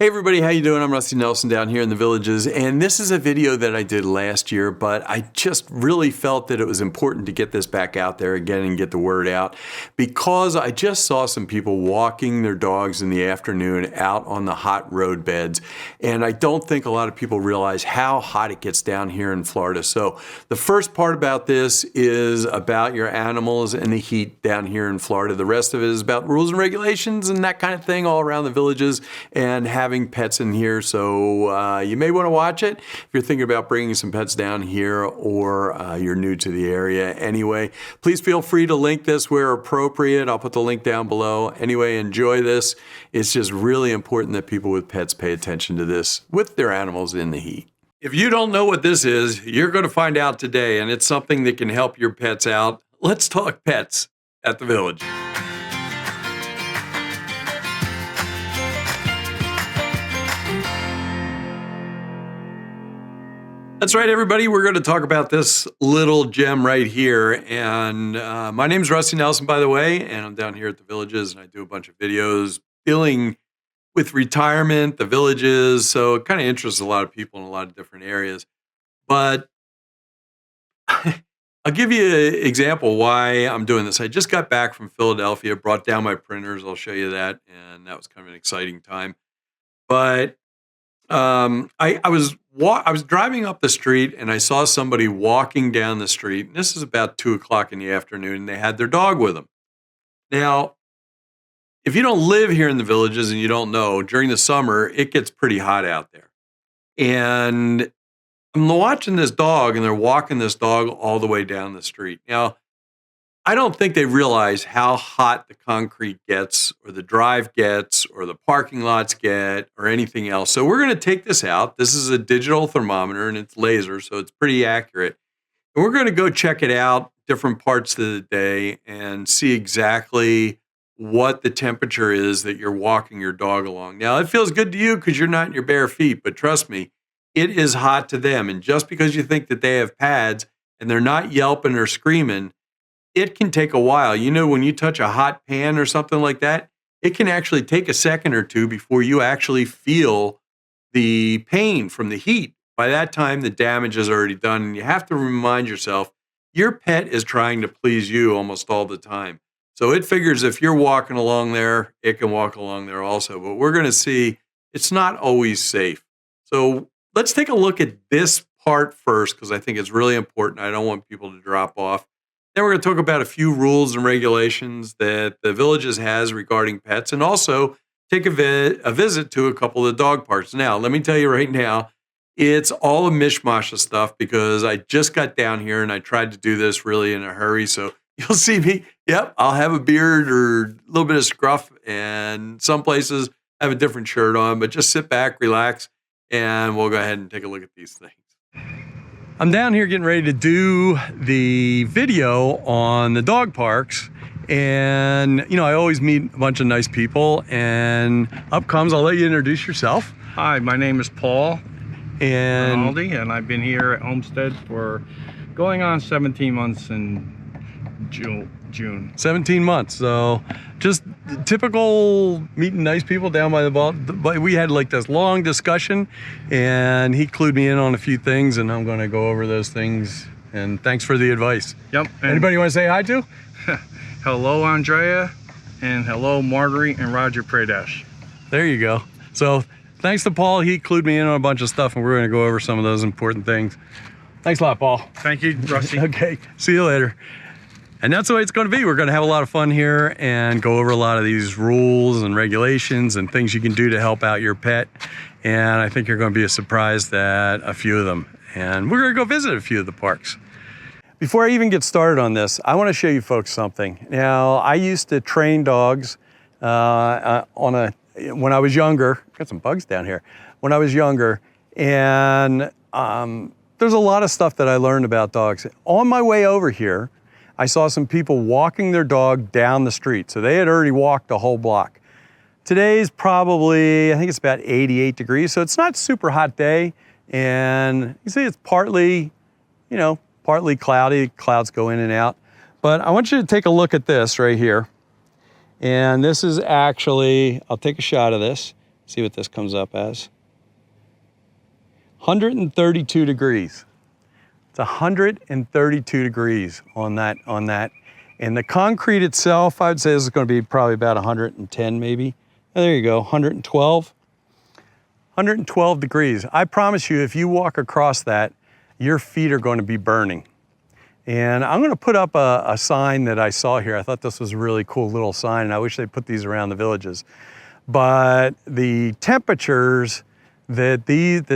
Hey everybody, how you doing? I'm Rusty Nelson down here in the Villages, and this is a video that I did last year, but I just really felt that it was important to get this back out there again and get the word out, because I just saw some people walking their dogs in the afternoon out on the hot road beds, and I don't think a lot of people realize how hot it gets down here in Florida. So the first part about this is about your animals and the heat down here in Florida. The rest of it is about rules and regulations and that kind of thing all around the Villages and having pets in here. So you may want to watch it if you're thinking about bringing some pets down here, or you're new to the area. Anyway, please feel free to link this where appropriate. I'll put the link down below. Anyway, enjoy this. It's just really important that people with pets pay attention to this with their animals in the heat. If you don't know what this is, you're going to find out today, and it's something that can help your pets out. Let's talk pets at the Village. That's right, everybody. We're going to talk about this little gem right here. And my name's Rusty Nelson, by the way, and I'm down here at the Villages, and I do a bunch of videos dealing with retirement, the Villages. So it kind of interests a lot of people in a lot of different areas. But I'll give you an example why I'm doing this. I just got back from Philadelphia, brought down my printers. I'll show you that. And that was kind of an exciting time. But I was driving up the street, and I saw somebody walking down the street. And this is about 2 o'clock in the afternoon, and they had their dog with them. Now, if you don't live here in the Villages and you don't know, during the summer, it gets pretty hot out there. And I'm watching this dog, and they're walking this dog all the way down the street. Now, I don't think they realize how hot the concrete gets, or the drive gets, or the parking lots get, or anything else. So we're going to take this out. This is a digital thermometer, and it's laser, so it's pretty accurate. And we're going to go check it out different parts of the day and see exactly what the temperature is that you're walking your dog along. Now, it feels good to you because you're not in your bare feet, but trust me, it is hot to them. And just because you think that they have pads and they're not yelping or screaming, it can take a while. You know, when you touch a hot pan or something like that, it can actually take a second or two before you actually feel the pain from the heat. By that time, the damage is already done. And you have to remind yourself, your pet is trying to please you almost all the time. So it figures if you're walking along there, it can walk along there also. But we're going to see it's not always safe. So let's take a look at this part first, because I think it's really important. I don't want people to drop off. Then we're going to talk about a few rules and regulations that the Villages has regarding pets, and also take a visit to a couple of the dog parks. Now, let me tell you right now, it's all a mishmash of stuff because I just got down here and I tried to do this really in a hurry. So you'll see me, yep, I'll have a beard or a little bit of scruff, and some places I have a different shirt on, but just sit back, relax, and we'll go ahead and take a look at these things. I'm down here getting ready to do the video on the dog parks, and you know, I always meet a bunch of nice people, and up comes, I'll let you introduce yourself. Hi, my name is Paul And Rinaldi, and I've been here at Homestead for going on 17 months in June. 17 months, so just typical meeting nice people down by the ball. But we had like this long discussion, and he clued me in on a few things, and I'm going to go over those things. And thanks for the advice. Yep. Anybody you want to say hi to? Hello, Andrea, and hello, Marguerite and Roger Pradesh. There you go. So thanks to Paul, he clued me in on a bunch of stuff, and we're going to go over some of those important things. Thanks a lot, Paul. Thank you, Rusty. Okay, see you later. And that's the way it's going to be. We're going to have a lot of fun here and go over a lot of these rules and regulations and things you can do to help out your pet. And I think you're going to be surprised at a few of them. And we're going to go visit a few of the parks. Before I even get started on this, I want to show you folks something. Now, I used to train dogs when I was younger. Got some bugs down here. When I was younger, and there's a lot of stuff that I learned about dogs. On my way over here, I saw some people walking their dog down the street. So they had already walked a whole block. Today's probably, I think it's about 88 degrees. So it's not a super hot day. And you see it's partly, you know, partly cloudy. Clouds go in and out. But I want you to take a look at this right here. And this is actually, I'll take a shot of this. See what this comes up as. 132 degrees. It's 132 degrees on that. And the concrete itself, I'd say this is going to be probably about 110 maybe. Oh, there you go, 112. 112 degrees. I promise you, if you walk across that, your feet are going to be burning. And I'm going to put up a sign that I saw here. I thought this was a really cool little sign, and I wish they'd put these around the villages. But the temperatures that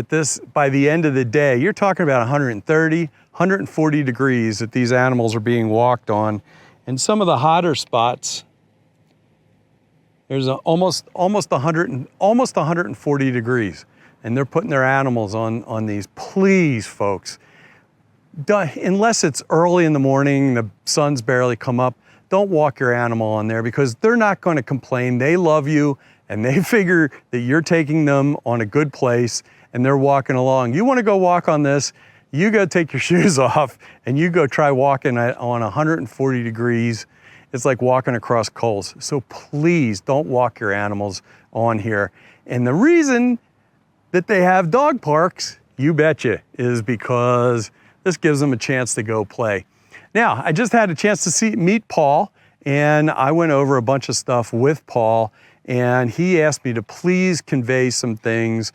this, by the end of the day, you're talking about 130, 140 degrees that these animals are being walked on. And some of the hotter spots, there's almost 140 degrees. And they're putting their animals on these. Please, folks, unless it's early in the morning, the sun's barely come up, don't walk your animal on there, because they're not going to complain. They love you, and they figure that you're taking them on a good place, and they're walking along. You want to go walk on this, you go take your shoes off, and you go try walking on 140 degrees. It's like walking across coals. So please don't walk your animals on here. And the reason that they have dog parks, you betcha, is because this gives them a chance to go play. Now, I just had a chance to meet Paul, and I went over a bunch of stuff with Paul, and he asked me to please convey some things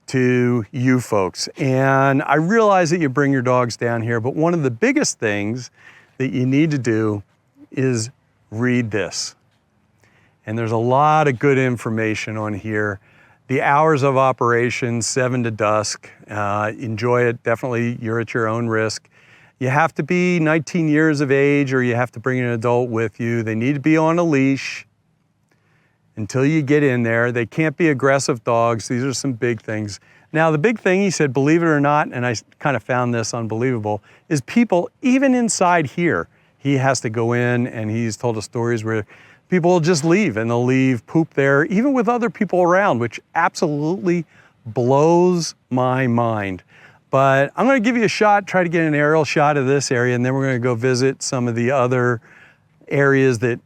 to you folks. And I realize that you bring your dogs down here, but one of the biggest things that you need to do is read this. And there's a lot of good information on here. The hours of operation, 7 to dusk. Enjoy it, definitely, you're at your own risk. You have to be 19 years of age, or you have to bring an adult with you. They need to be on a leash until you get in there. They can't be aggressive dogs. These are some big things. Now, the big thing, he said, believe it or not, and I kind of found this unbelievable, is people, even inside here, he has to go in, and he's told us stories where people will just leave, and they'll leave poop there, even with other people around, which absolutely blows my mind. But I'm going to give you a shot, try to get an aerial shot of this area, and then we're going to go visit some of the other areas that,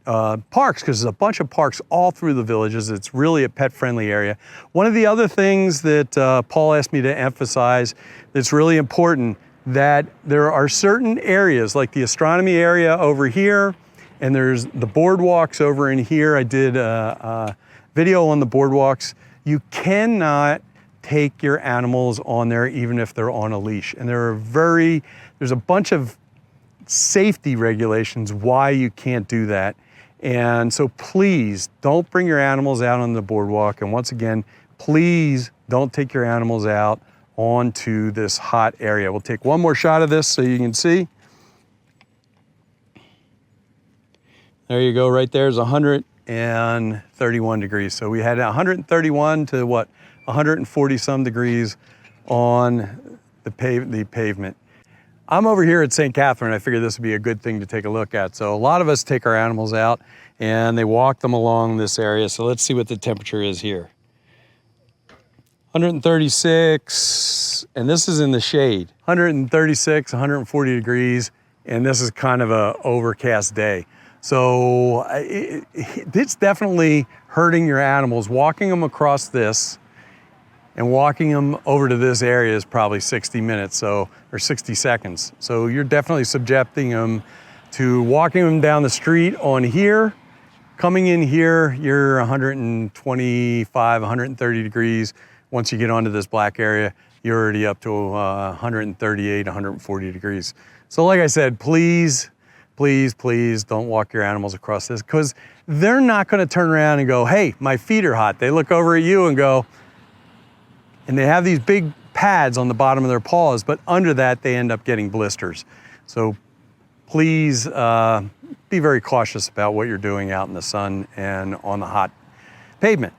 parks, because there's a bunch of parks all through the villages. It's really a pet-friendly area. One of the other things that Paul asked me to emphasize that's really important, that there are certain areas, like the astronomy area over here, and there's the boardwalks over in here. I did a video on the boardwalks. You cannot take your animals on there even if they're on a leash. And there's a bunch of safety regulations why you can't do that. And so please don't bring your animals out on the boardwalk. And once again, please don't take your animals out onto this hot area. We'll take one more shot of this so you can see. There you go, right there's 131 degrees. So we had 131 to what, 140 some degrees on the pavement. I'm over here at St. Catherine. I figured this would be a good thing to take a look at. So a lot of us take our animals out and they walk them along this area. So let's see what the temperature is here. 136, and this is in the shade. 136, 140 degrees, and this is kind of a overcast day. So it's definitely hurting your animals. Walking them across this and walking them over to this area is probably 60 minutes, or 60 seconds. So you're definitely subjecting them to walking them down the street on here. Coming in here, you're 125, 130 degrees. Once you get onto this black area, you're already up to 138, 140 degrees. So like I said, please, please, please don't walk your animals across this, because they're not gonna turn around and go, hey, my feet are hot. They look over at you and go, and they have these big pads on the bottom of their paws, but under that, they end up getting blisters. So please be very cautious about what you're doing out in the sun and on the hot pavement.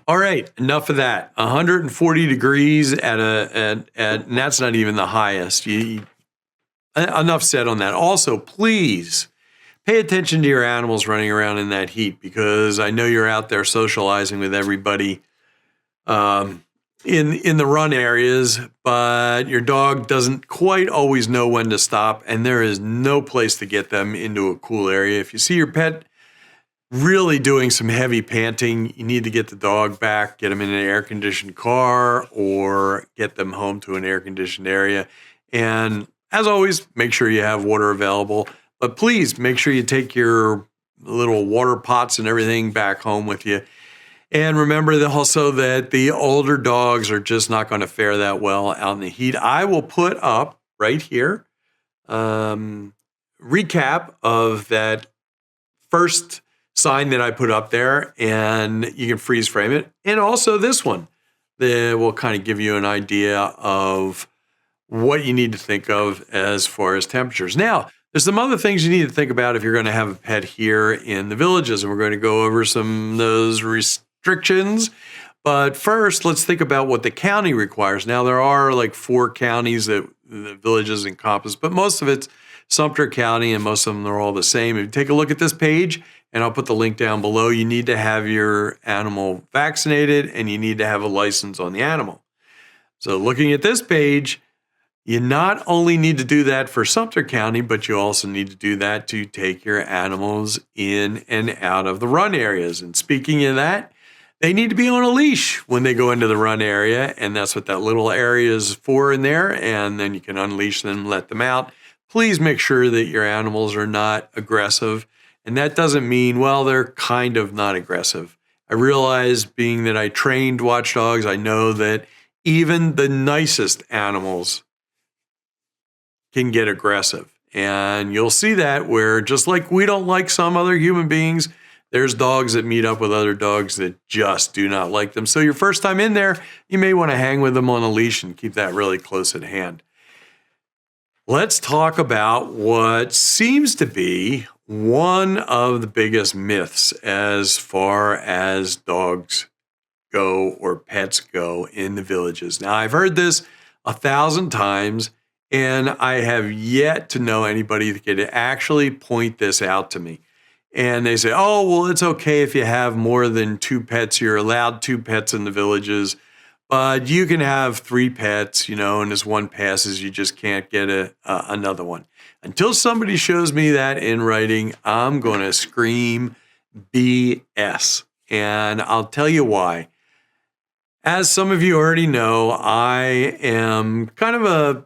All right, enough of that. 140 degrees and that's not even the highest. Enough said on that. Also, please pay attention to your animals running around in that heat, because I know you're out there socializing with everybody in the run areas, but your dog doesn't quite always know when to stop, and there is no place to get them into a cool area. If you see your pet really doing some heavy panting, you need to get the dog back, get them in an air-conditioned car or get them home to an air-conditioned area. And as always, make sure you have water available. But please make sure you take your little water pots and everything back home with you. And remember that also that the older dogs are just not going to fare that well out in the heat. I will put up right here recap of that first sign that I put up there, and you can freeze frame it. And also this one that will kind of give you an idea of what you need to think of as far as temperatures. Now, there's some other things you need to think about if you're going to have a pet here in the villages, and we're going to go over some of those restrictions. But first, let's think about what the county requires. Now, there are like 4 counties that the villages encompass, but most of it's Sumter County, and most of them are all the same. If you take a look at this page, and I'll put the link down below, you need to have your animal vaccinated, and you need to have a license on the animal. So looking at this page, you not only need to do that for Sumter County, but you also need to do that to take your animals in and out of the run areas. And speaking of that, they need to be on a leash when they go into the run area, and that's what that little area is for in there, and then you can unleash them, let them out. Please make sure that your animals are not aggressive, and that doesn't mean, well, they're kind of not aggressive. I realize, being that I trained watchdogs, I know that even the nicest animals can get aggressive. And you'll see that where, just like we don't like some other human beings, there's dogs that meet up with other dogs that just do not like them. So your first time in there, you may want to hang with them on a leash and keep that really close at hand. Let's talk about what seems to be one of the biggest myths as far as dogs go or pets go in the villages. Now, I've heard this 1,000 times, and I have yet to know anybody that could actually point this out to me. And they say, oh, well, it's okay if you have more than 2 pets. You're allowed 2 pets in the villages, but you can have 3 pets, and as one passes, you just can't get another one. Until somebody shows me that in writing, I'm going to scream BS. And I'll tell you why. As some of you already know, I am kind of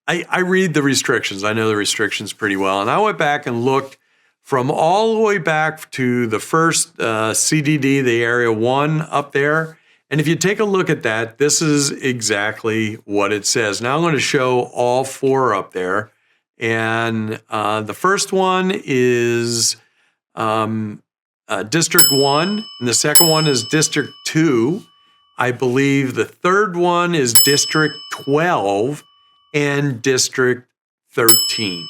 I read the restrictions. I know the restrictions pretty well. And I went back and looked from all the way back to the first CDD, the Area 1 up there. And if you take a look at that, this is exactly what it says. Now I'm going to show all 4 up there. And the first one is District 1, and the second one is District 2. I believe the third one is District 12 and District 13.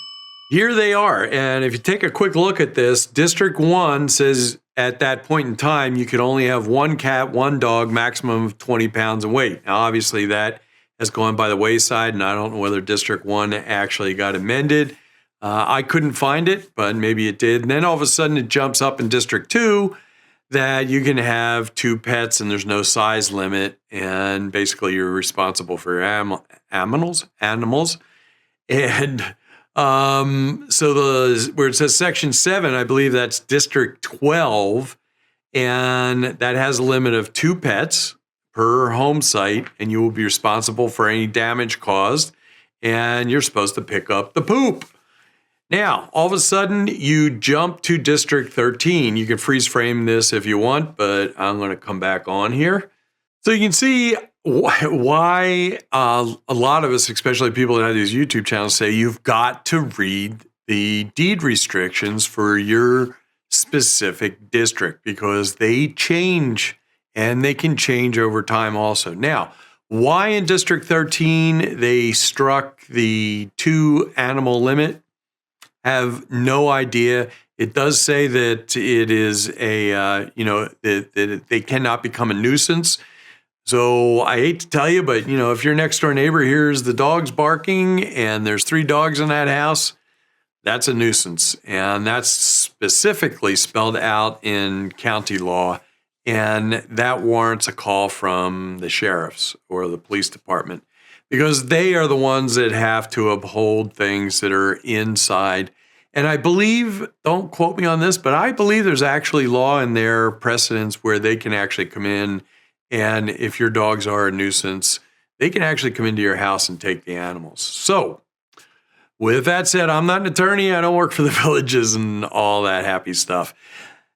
Here they are. And if you take a quick look at this, District 1 says at that point in time, you could only have 1 cat, 1 dog, maximum of 20 pounds in weight. Now, obviously, that has gone by the wayside, and I don't know whether District 1 actually got amended. I couldn't find it, but maybe it did. And then all of a sudden, it jumps up in District 2 that you can have 2 pets and there's no size limit. And basically, you're responsible for your animals. And so where it says Section 7, I believe that's District 12, and that has a limit of 2 pets per home site, and you will be responsible for any damage caused, and you're supposed to pick up the poop. Now, all of a sudden, you jump to District 13. You can freeze frame this if you want, but I'm going to come back on here. So you can see why a lot of us, especially people that have these YouTube channels, say you've got to read the deed restrictions for your specific district, because they change, and they can change over time also. Now, why in District 13 they struck the 2 animal limit, have no idea. It does say that it is that they cannot become a nuisance. So I hate to tell you, but if your next door neighbor hears the dogs barking and there's 3 dogs in that house, that's a nuisance. And that's specifically spelled out in county law. And that warrants a call from the sheriffs or the police department, because they are the ones that have to uphold things that are inside. And I believe, don't quote me on this, but I believe there's actually law in their precedents where they can actually come in, and if your dogs are a nuisance, they can actually come into your house and take the animals. So with that said, I'm not an attorney. I don't work for the villages and all that happy stuff.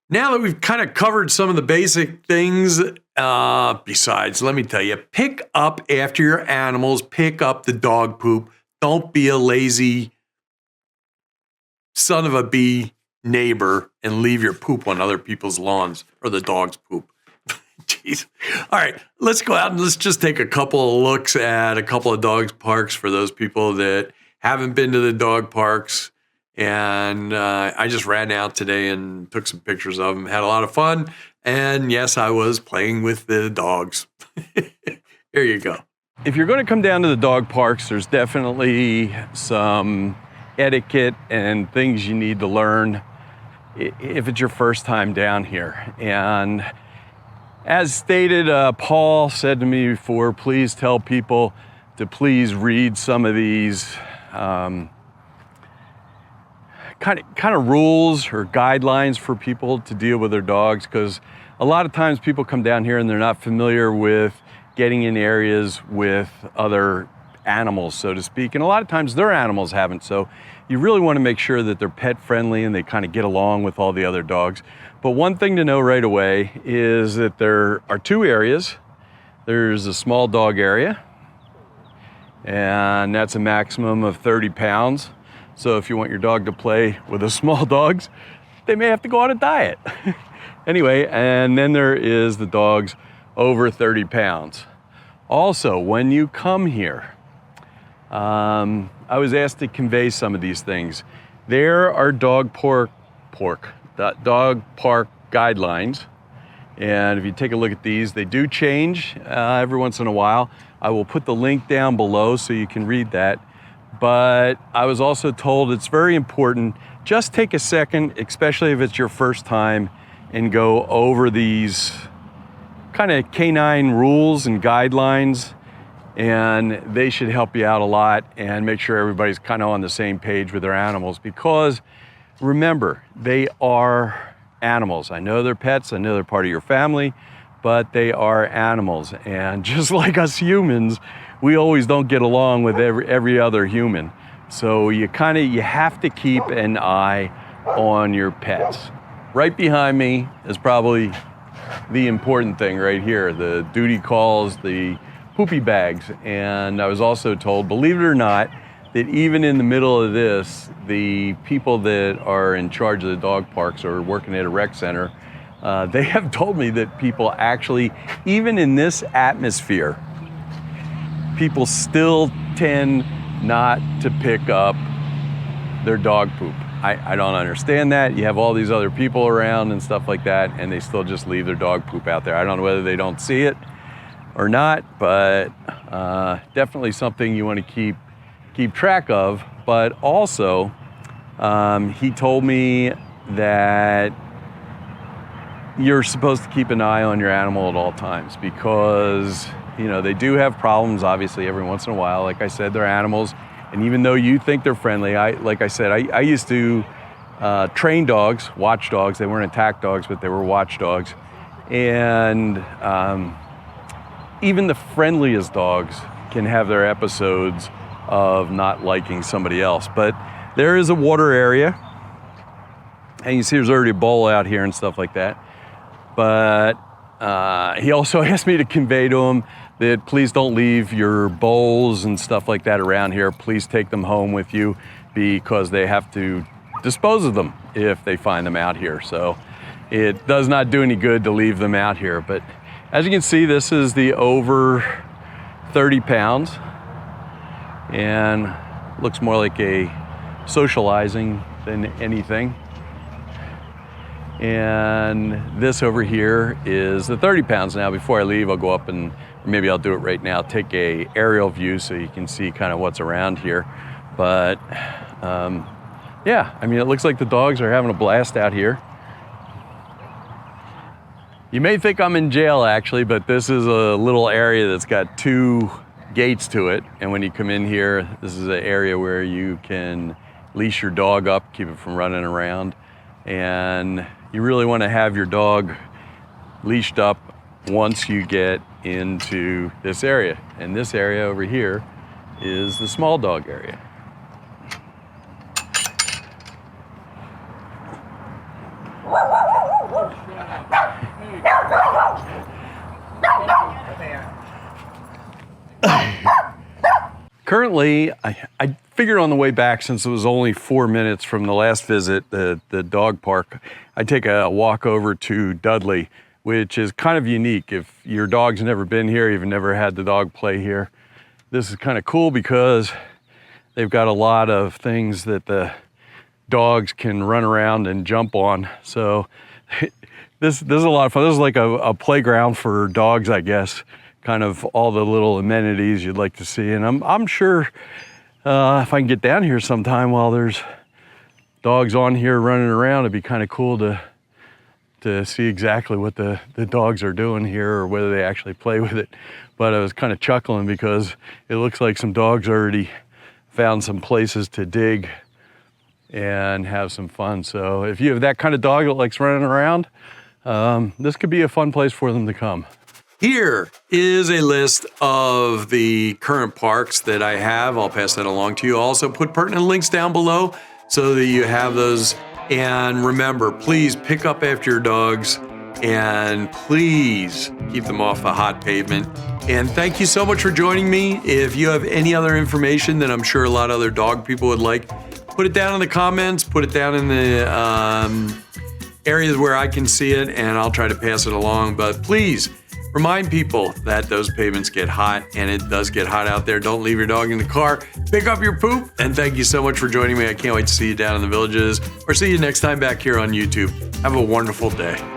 Now that we've kind of covered some of the basic things, besides, let me tell you, pick up after your animals, pick up the dog poop. Don't be a lazy son of a bee neighbor and leave your poop on other people's lawns or the dog's poop. Jeez. All right, let's go out and let's just take a couple of looks at a couple of dog parks for those people that haven't been to the dog parks. And I just ran out today and took some pictures of them, had a lot of fun. And yes, I was playing with the dogs. Here you go. If you're going to come down to the dog parks, there's definitely some etiquette and things you need to learn if it's your first time down here. And as stated, Paul said to me before, please tell people to please read some of these kind of rules or guidelines for people to deal with their dogs, because a lot of times people come down here and they're not familiar with getting in areas with other animals, so to speak, and a lot of times their animals haven't. So you really want to make sure that they're pet friendly and they kind of get along with all the other dogs. But one thing to know right away is that there are two areas. There's a small dog area, and that's a maximum of 30 pounds. So if you want your dog to play with the small dogs, they may have to go on a diet. Anyway, and then there is the dogs over 30 pounds. Also, when you come here, I was asked to convey some of these things. There are dog park guidelines. And if you take a look at these, they do change every once in a while. I will put the link down below so you can read that. But I was also told it's very important, just take a second, especially if it's your first time, and go over these kind of canine rules and guidelines, and they should help you out a lot and make sure everybody's kind of on the same page with their animals, because remember, they are animals. I know they're pets, I know they're part of your family, but they are animals. And just like us humans, we always don't get along with every other human. So you have to keep an eye on your pets. Right behind me is probably the important thing right here, the duty calls, the poopy bags. And I was also told, believe it or not, that even in the middle of this, the people that are in charge of the dog parks or working at a rec center, they have told me that people actually, even in this atmosphere, people still tend not to pick up their dog poop. I don't understand that. You have all these other people around and stuff like that, and they still just leave their dog poop out there. I don't know whether they don't see it or not, but definitely something you want to keep track of. But also, he told me that you're supposed to keep an eye on your animal at all times, because they do have problems, obviously, every once in a while. Like I said, they're animals. And even though you think they're friendly, I used to train dogs, watch dogs. They weren't attack dogs, but they were watch dogs. And even the friendliest dogs can have their episodes of not liking somebody else. But there is a water area. And you see there's already a bowl out here and stuff like that. But he also asked me to convey to him that please don't leave your bowls and stuff like that around here. Please take them home with you, because they have to dispose of them if they find them out here. So it does not do any good to leave them out here. But as you can see, this is the over 30 pounds, and looks more like a socializing than anything. And this over here is the 30 pounds. Now, before I leave, I'll go up and maybe I'll do it right now, take a aerial view so you can see kind of what's around here. But yeah, I mean, it looks like the dogs are having a blast out here. You may think I'm in jail actually, but this is a little area that's got 2 gates to it. And when you come in here, this is an area where you can leash your dog up, keep it from running around. And you really want to have your dog leashed up once you get into this area. And this area over here is the small dog area. Currently, I figured on the way back, since it was only 4 minutes from the last visit, the dog park, I'd take a walk over to Dudley, which is kind of unique. If your dog's never been here, you've never had the dog play here, this is kind of cool because they've got a lot of things that the dogs can run around and jump on. So this is a lot of fun. This is like a playground for dogs, I guess. Kind of all the little amenities you'd like to see. And I'm sure if I can get down here sometime while there's dogs on here running around, it'd be kind of cool to see exactly what the dogs are doing here or whether they actually play with it. But I was kind of chuckling because it looks like some dogs already found some places to dig and have some fun. So if you have that kind of dog that likes running around, this could be a fun place for them to come. Here is a list of the current parks that I have. I'll pass that along to you. I'll also put pertinent links down below so that you have those. And remember, please pick up after your dogs and please keep them off the hot pavement. And thank you so much for joining me. If you have any other information that I'm sure a lot of other dog people would like, put it down in the comments, put it down in the areas where I can see it, and I'll try to pass it along. But please, remind people that those pavements get hot, and it does get hot out there. Don't leave your dog in the car. Pick up your poop, and thank you so much for joining me. I can't wait to see you down in the villages or see you next time back here on YouTube. Have a wonderful day.